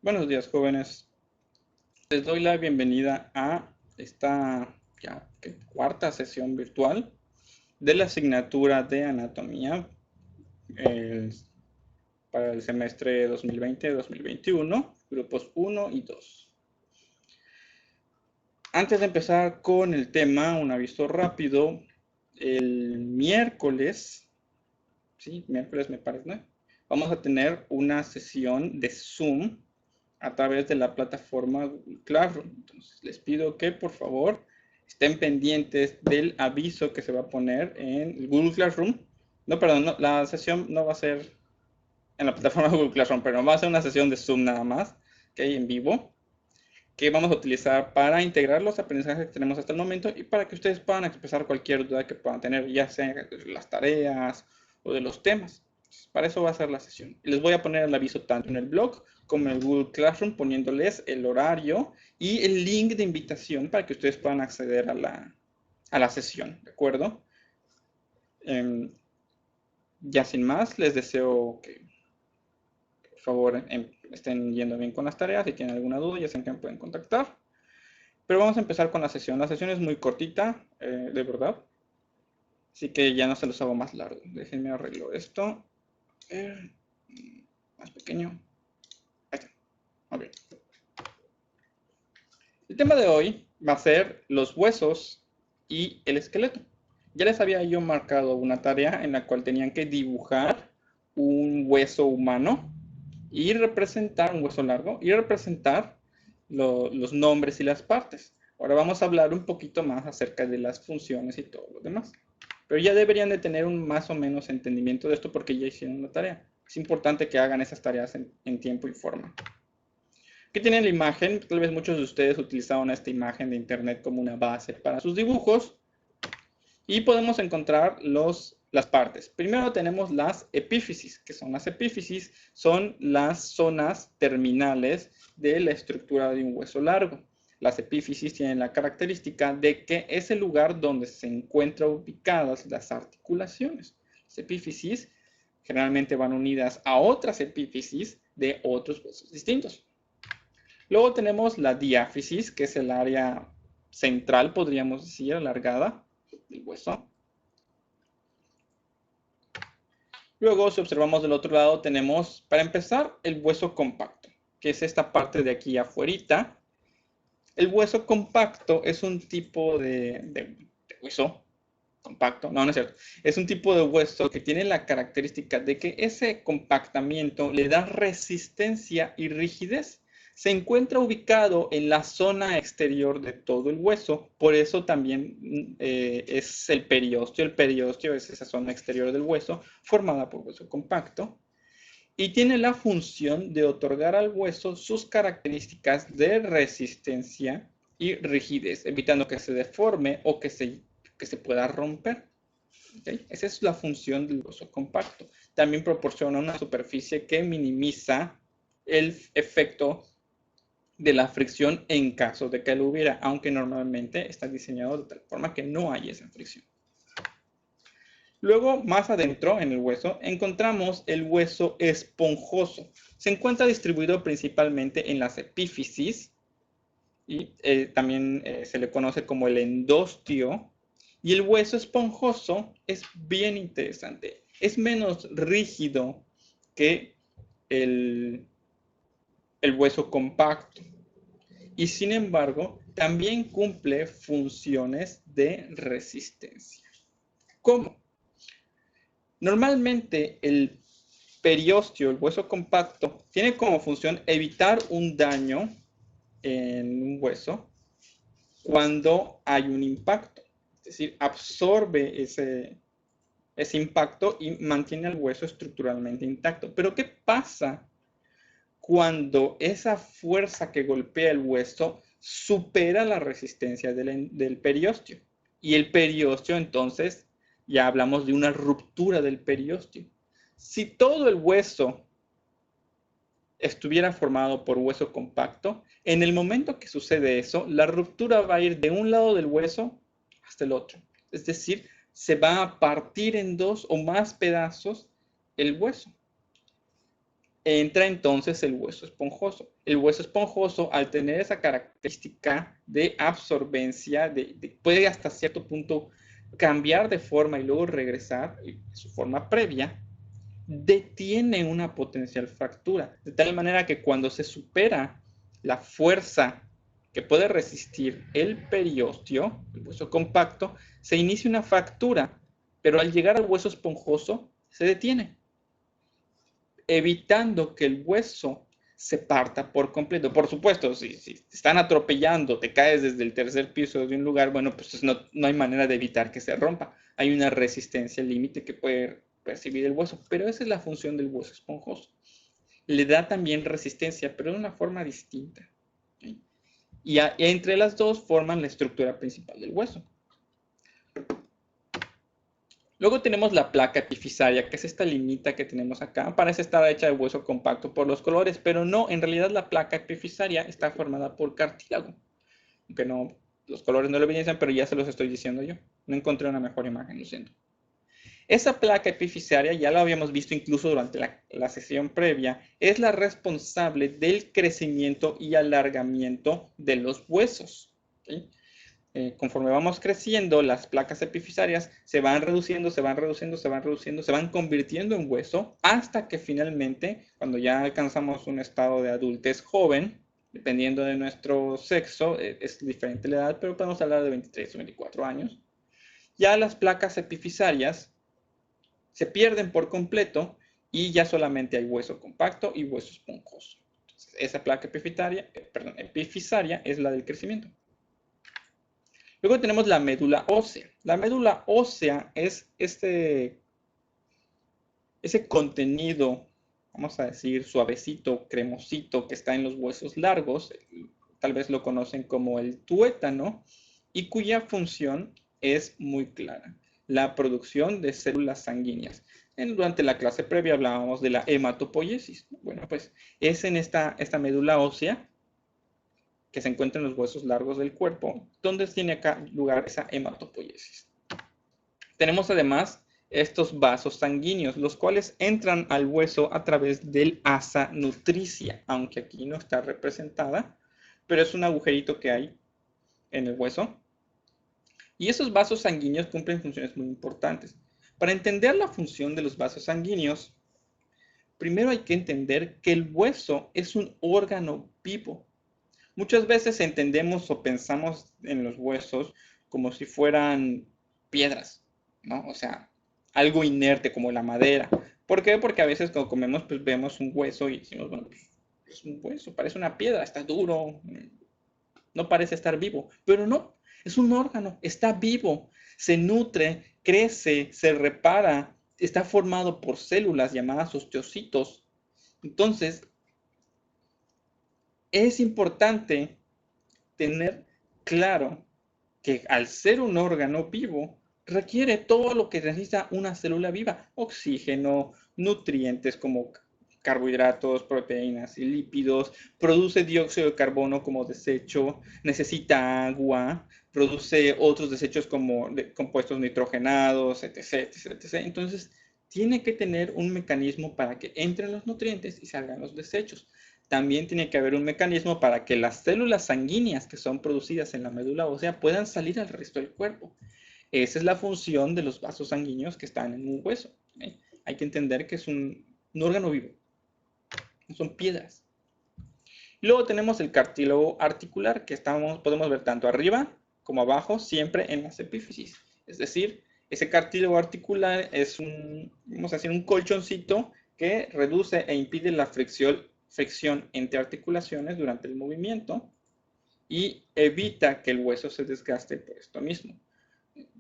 Buenos días, jóvenes. Les doy la bienvenida a esta cuarta sesión virtual de la asignatura de anatomía eh, para el semestre 2020-2021, grupos 1 y 2. Antes de empezar con el tema, un aviso rápido. El miércoles, sí, miércoles me parece, ¿no? Vamos a tener una sesión de Zoom a través de la plataforma Google Classroom. Entonces, les pido que por favor estén pendientes del aviso que se va a poner en Google Classroom. No, perdón, no, la sesión no va a ser en la plataforma Google Classroom, pero va a ser una sesión de Zoom nada más, ¿okay? En vivo, que vamos a utilizar para integrar los aprendizajes que tenemos hasta el momento y para que ustedes puedan expresar cualquier duda que puedan tener, ya sea de las tareas o de los temas. Para eso va a ser la sesión. Y les voy a poner el aviso tanto en el blog como en el Google Classroom, poniéndoles el horario y el link de invitación para que ustedes puedan acceder a la sesión, ¿de acuerdo? Ya sin más, les deseo que por favor estén yendo bien con las tareas. Si tienen alguna duda, ya saben que me pueden contactar. Pero vamos a empezar con la sesión. La sesión es muy cortita, de verdad. Así que ya no se los hago más largo. Déjenme arreglo esto. Más pequeño. Ahí está. Ok. El tema de hoy va a ser los huesos y el esqueleto. Ya les había yo marcado una tarea en la cual tenían que dibujar un hueso humano y representar un hueso largo y representar los nombres y las partes. Ahora vamos a hablar un poquito más acerca de las funciones y todo lo demás. Pero ya deberían de tener un más o menos entendimiento de esto porque ya hicieron la tarea. Es importante que hagan esas tareas en tiempo y forma. Aquí tienen la imagen. Tal vez muchos de ustedes utilizaron esta imagen de internet como una base para sus dibujos. Y podemos encontrar las partes. Primero tenemos las epífisis. ¿Qué son las epífisis? Son las zonas terminales de la estructura de un hueso largo. Las epífisis tienen la característica de que es el lugar donde se encuentran ubicadas las articulaciones. Las epífisis generalmente van unidas a otras epífisis de otros huesos distintos. Luego tenemos la diáfisis, que es el área central, podríamos decir, alargada del hueso. Luego, si observamos del otro lado, tenemos, para empezar, el hueso compacto, que es esta parte de aquí afuerita. El hueso compacto es un tipo de hueso compacto, no es cierto, es un tipo de hueso que tiene la característica de que ese compactamiento le da resistencia y rigidez. Se encuentra ubicado en la zona exterior de todo el hueso, por eso también es el periósteo. El periósteo es esa zona exterior del hueso formada por hueso compacto y tiene la función de otorgar al hueso sus características de resistencia y rigidez, evitando que se deforme o que se pueda romper. ¿Okay? Esa es la función del hueso compacto. También proporciona una superficie que minimiza el efecto de la fricción en caso de que lo hubiera, aunque normalmente está diseñado de tal forma que no hay esa fricción. Luego, más adentro en el hueso, encontramos el hueso esponjoso. Se encuentra distribuido principalmente en las epífisis y también se le conoce como el endostio. Y el hueso esponjoso es bien interesante. Es menos rígido que el hueso compacto. Y sin embargo, también cumple funciones de resistencia. ¿Cómo? Normalmente el periósteo, el hueso compacto, tiene como función evitar un daño en un hueso cuando hay un impacto. Es decir, absorbe ese impacto y mantiene al hueso estructuralmente intacto. Pero ¿qué pasa cuando esa fuerza que golpea el hueso supera la resistencia del periósteo? Y el periósteo, entonces, ya hablamos de una ruptura del periósteo. Si todo el hueso estuviera formado por hueso compacto, en el momento que sucede eso, la ruptura va a ir de un lado del hueso hasta el otro. Es decir, se va a partir en dos o más pedazos el hueso. entra entonces el hueso esponjoso. El hueso esponjoso, al tener esa característica de absorbencia, puede hasta cierto punto cambiar de forma y luego regresar a su forma previa, detiene una potencial fractura, de tal manera que cuando se supera la fuerza que puede resistir el periósteo, el hueso compacto, se inicia una fractura, pero al llegar al hueso esponjoso se detiene, evitando que el hueso se parta por completo. Por supuesto, si te están atropellando, te caes desde el tercer piso de un lugar, bueno, pues no hay manera de evitar que se rompa. Hay una resistencia límite que puede percibir el hueso, pero esa es la función del hueso esponjoso. Le da también resistencia, pero de una forma distinta. ¿Sí? Y entre las dos forman la estructura principal del hueso. Luego tenemos la placa epifisaria, que es esta limita que tenemos acá. Parece estar hecha de hueso compacto por los colores, pero no, en realidad la placa epifisaria está formada por cartílago. Aunque no, los colores no lo evidencian, pero ya se los estoy diciendo yo. No encontré una mejor imagen, lo siento. Esa placa epifisaria, ya la habíamos visto incluso durante la sesión previa, es la responsable del crecimiento y alargamiento de los huesos. ¿Sí? Conforme vamos creciendo, las placas epifisarias se van reduciendo, se van reduciendo, se van reduciendo, se van convirtiendo en hueso, hasta que finalmente, cuando ya alcanzamos un estado de adultez joven, dependiendo de nuestro sexo, es diferente la edad, pero podemos hablar de 23 o 24 años, ya las placas epifisarias se pierden por completo y ya solamente hay hueso compacto y hueso esponjoso. Entonces, esa placa epifisaria es la del crecimiento. Luego tenemos la médula ósea. La médula ósea es ese contenido, vamos a decir, suavecito, cremosito, que está en los huesos largos, tal vez lo conocen como el tuétano, y cuya función es muy clara, la producción de células sanguíneas. Durante la clase previa hablábamos de la hematopoiesis. Bueno, pues es en esta médula ósea que se encuentra en los huesos largos del cuerpo, donde tiene acá lugar esa hematopoiesis. Tenemos además estos vasos sanguíneos, los cuales entran al hueso a través del asa nutricia, aunque aquí no está representada, pero es un agujerito que hay en el hueso. Y esos vasos sanguíneos cumplen funciones muy importantes. Para entender la función de los vasos sanguíneos, primero hay que entender que el hueso es un órgano vivo. Muchas veces entendemos o pensamos en los huesos como si fueran piedras, ¿no? O sea, algo inerte como la madera. ¿Por qué? Porque a veces cuando comemos, pues vemos un hueso y decimos, bueno, pues es un hueso, parece una piedra, está duro, no parece estar vivo. Pero no, es un órgano, está vivo, se nutre, crece, se repara, está formado por células llamadas osteocitos. Entonces, es importante tener claro que al ser un órgano vivo, requiere todo lo que necesita una célula viva: oxígeno, nutrientes como carbohidratos, proteínas y lípidos, produce dióxido de carbono como desecho, necesita agua, produce otros desechos como compuestos nitrogenados, etc, etc, etc. Entonces, tiene que tener un mecanismo para que entren los nutrientes y salgan los desechos. También tiene que haber un mecanismo para que las células sanguíneas que son producidas en la médula ósea puedan salir al resto del cuerpo. Esa es la función de los vasos sanguíneos que están en un hueso. ¿Eh? Hay que entender que es un órgano vivo, no son piedras. Luego tenemos el cartílago articular, que podemos ver tanto arriba como abajo, siempre en las epífisis. Es decir, ese cartílago articular es vamos a decir, un colchoncito que reduce e impide la fricción entre articulaciones durante el movimiento y evita que el hueso se desgaste por esto mismo.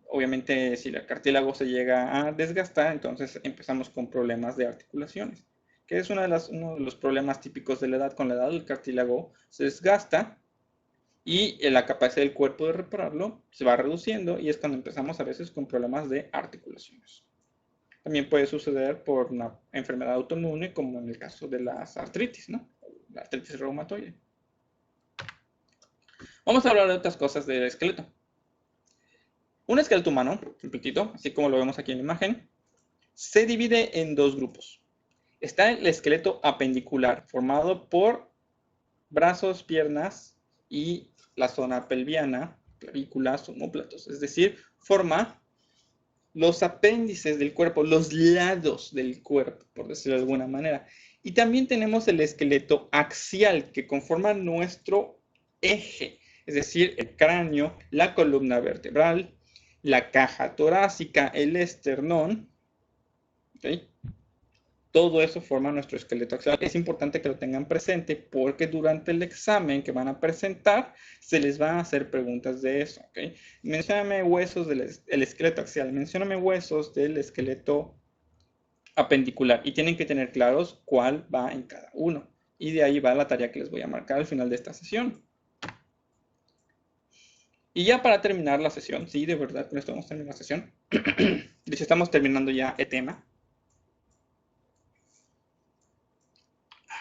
Obviamente, si el cartílago se llega a desgastar, entonces empezamos con problemas de articulaciones, que es uno de los problemas típicos de la edad. Con la edad el cartílago se desgasta y la capacidad del cuerpo de repararlo se va reduciendo, y es cuando empezamos a veces con problemas de articulaciones. También puede suceder por una enfermedad autoinmune, como en el caso de las artritis, ¿no? La artritis reumatoide. Vamos a hablar de otras cosas del esqueleto. Un esqueleto humano, completito, así como lo vemos aquí en la imagen, se divide en dos grupos. Está el esqueleto apendicular, formado por brazos, piernas y la zona pelviana, clavículas, omóplatos. Es decir, forma los apéndices del cuerpo, los lados del cuerpo, por decirlo de alguna manera. Y también tenemos el esqueleto axial, que conforma nuestro eje, es decir, el cráneo, la columna vertebral, la caja torácica, el esternón. ¿Okay? Todo eso forma nuestro esqueleto axial. Es importante que lo tengan presente porque durante el examen que van a presentar se les van a hacer preguntas de eso. ¿Okay? Mencióname huesos del esqueleto axial, mencióname huesos del esqueleto apendicular y tienen que tener claros cuál va en cada uno. Y de ahí va la tarea que les voy a marcar al final de esta sesión. Y ya para terminar la sesión, sí, de verdad, con esto vamos a terminar la sesión. De hecho, estamos terminando ya el tema.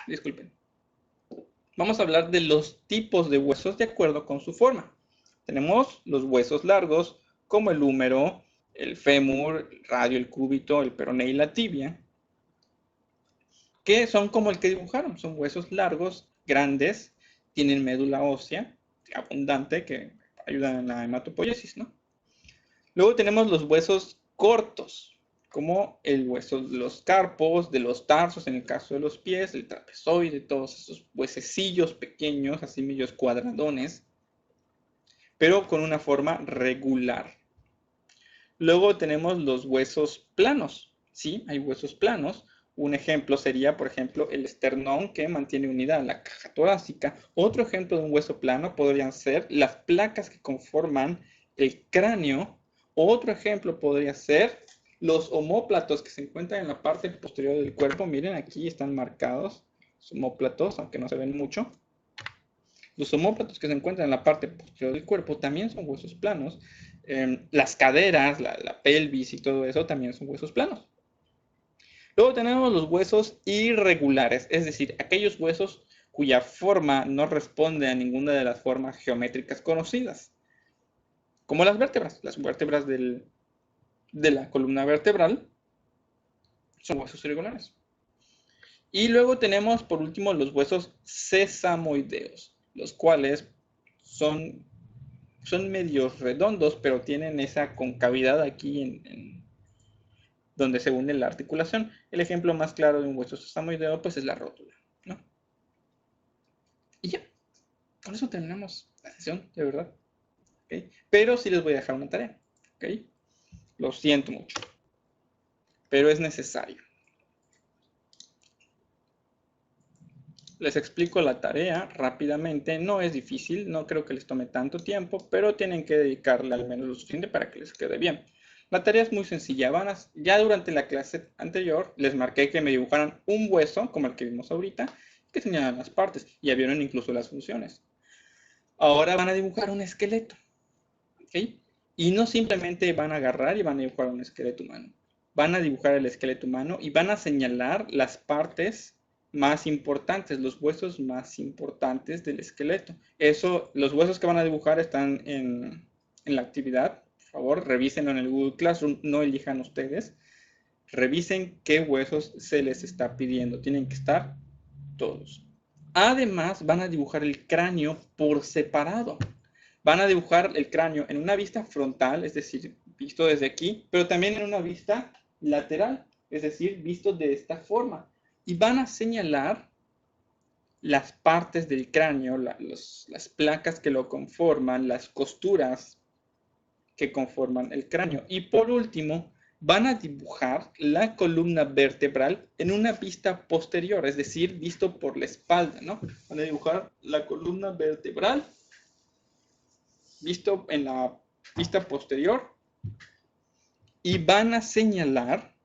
Disculpen. Vamos a hablar de los tipos de huesos de acuerdo con su forma. Tenemos los huesos largos, como el húmero, el fémur, el radio, el cúbito, el peroné y la tibia, que son como el que dibujaron. Son huesos largos, grandes, tienen médula ósea abundante que ayudan en la hematopoiesis, ¿no? Luego tenemos los huesos cortos, como el hueso de los carpos, de los tarsos, en el caso de los pies, el trapezoide, todos esos huesecillos pequeños, así medios cuadradones, pero con una forma regular. Luego tenemos los huesos planos, ¿sí? Hay huesos planos. Un ejemplo sería, por ejemplo, el esternón que mantiene unida la caja torácica. Otro ejemplo de un hueso plano podrían ser las placas que conforman el cráneo. Otro ejemplo podría ser los omóplatos que se encuentran en la parte posterior del cuerpo. Miren, aquí están marcados los omóplatos, aunque no se ven mucho. Los omóplatos que se encuentran en la parte posterior del cuerpo también son huesos planos. Las caderas, la pelvis y todo eso también son huesos planos. Luego tenemos los huesos irregulares, es decir, aquellos huesos cuya forma no responde a ninguna de las formas geométricas conocidas, como las vértebras de la columna vertebral son huesos irregulares. Y luego tenemos por último los huesos sesamoideos, los cuales son medios redondos, pero tienen esa concavidad aquí donde se une la articulación. El ejemplo más claro de un hueso sesamoideo pues es la rótula, ¿no? Y ya, con eso terminamos la sesión, de verdad. ¿Okay? Pero sí les voy a dejar una tarea, ¿ok? Lo siento mucho, pero es necesario. Les explico la tarea rápidamente, no es difícil, no creo que les tome tanto tiempo, pero tienen que dedicarle al menos lo suficiente para que les quede bien. La tarea es muy sencilla, ya durante la clase anterior les marqué que me dibujaran un hueso, como el que vimos ahorita, que señalan las partes, y ya vieron incluso las funciones. Ahora van a dibujar un esqueleto, ¿ok? Y no simplemente van a agarrar y van a dibujar un esqueleto humano. Van a dibujar el esqueleto humano y van a señalar las partes más importantes, los huesos más importantes del esqueleto. Los huesos que van a dibujar están en la actividad. Por favor, revísenlo en el Google Classroom, no elijan ustedes. Revisen qué huesos se les está pidiendo. Tienen que estar todos. Además, van a dibujar el cráneo por separado. Van a dibujar el cráneo en una vista frontal, es decir, visto desde aquí, pero también en una vista lateral, es decir, visto de esta forma. Y van a señalar las partes del cráneo, las placas que lo conforman, las costuras que conforman el cráneo. Y por último, van a dibujar la columna vertebral en una vista posterior, es decir, visto por la espalda, ¿no? Van a dibujar la columna vertebral visto en la vista posterior y van a señalar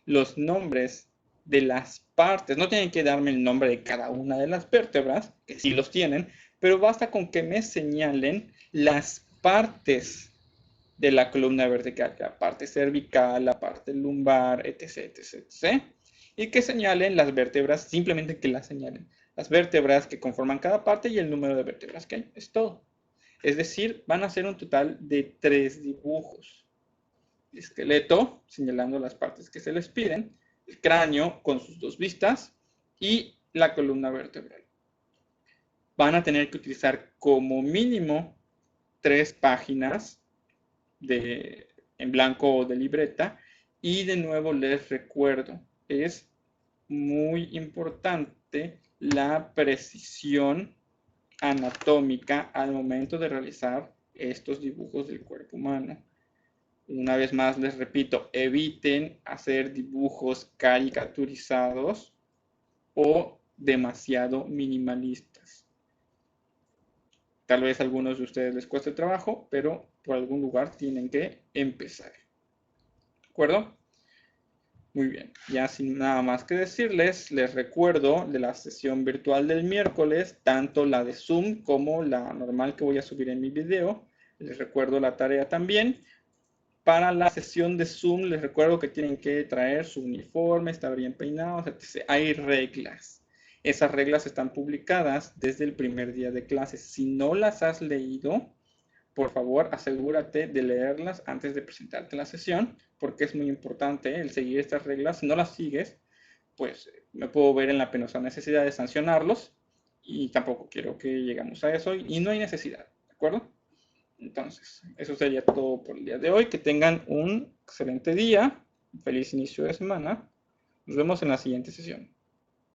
los nombres de las partes. No tienen que darme el nombre de cada una de las vértebras, que sí los tienen, pero basta con que me señalen las partes de la columna vertebral, la parte cervical, la parte lumbar, etc, etc, etc. Y que señalen las vértebras, simplemente que las señalen. Las vértebras que conforman cada parte y el número de vértebras que hay. Es todo. Es decir, van a hacer un total de 3 dibujos. Esqueleto, señalando las partes que se les piden. el cráneo con sus dos vistas y la columna vertebral. Van a tener que utilizar como mínimo 3 páginas en blanco o de libreta. Y de nuevo les recuerdo, es muy importante la precisión anatómica al momento de realizar estos dibujos del cuerpo humano. Una vez más les repito, eviten hacer dibujos caricaturizados o demasiado minimalistas. Tal vez a algunos de ustedes les cueste trabajo, pero por algún lugar tienen que empezar. ¿De acuerdo? Muy bien, ya sin nada más que decirles, les recuerdo de la sesión virtual del miércoles, tanto la de Zoom como la normal que voy a subir en mi video. Les recuerdo la tarea también. Para la sesión de Zoom, les recuerdo que tienen que traer su uniforme, estar bien peinados, etc. Hay reglas. Esas reglas están publicadas desde el primer día de clases. Si no las has leído, por favor, asegúrate de leerlas antes de presentarte la sesión, porque es muy importante el seguir estas reglas. Si no las sigues, pues me puedo ver en la penosa necesidad de sancionarlos y tampoco quiero que lleguemos a eso y no hay necesidad, ¿de acuerdo? Entonces, eso sería todo por el día de hoy. Que tengan un excelente día, un feliz inicio de semana. Nos vemos en la siguiente sesión.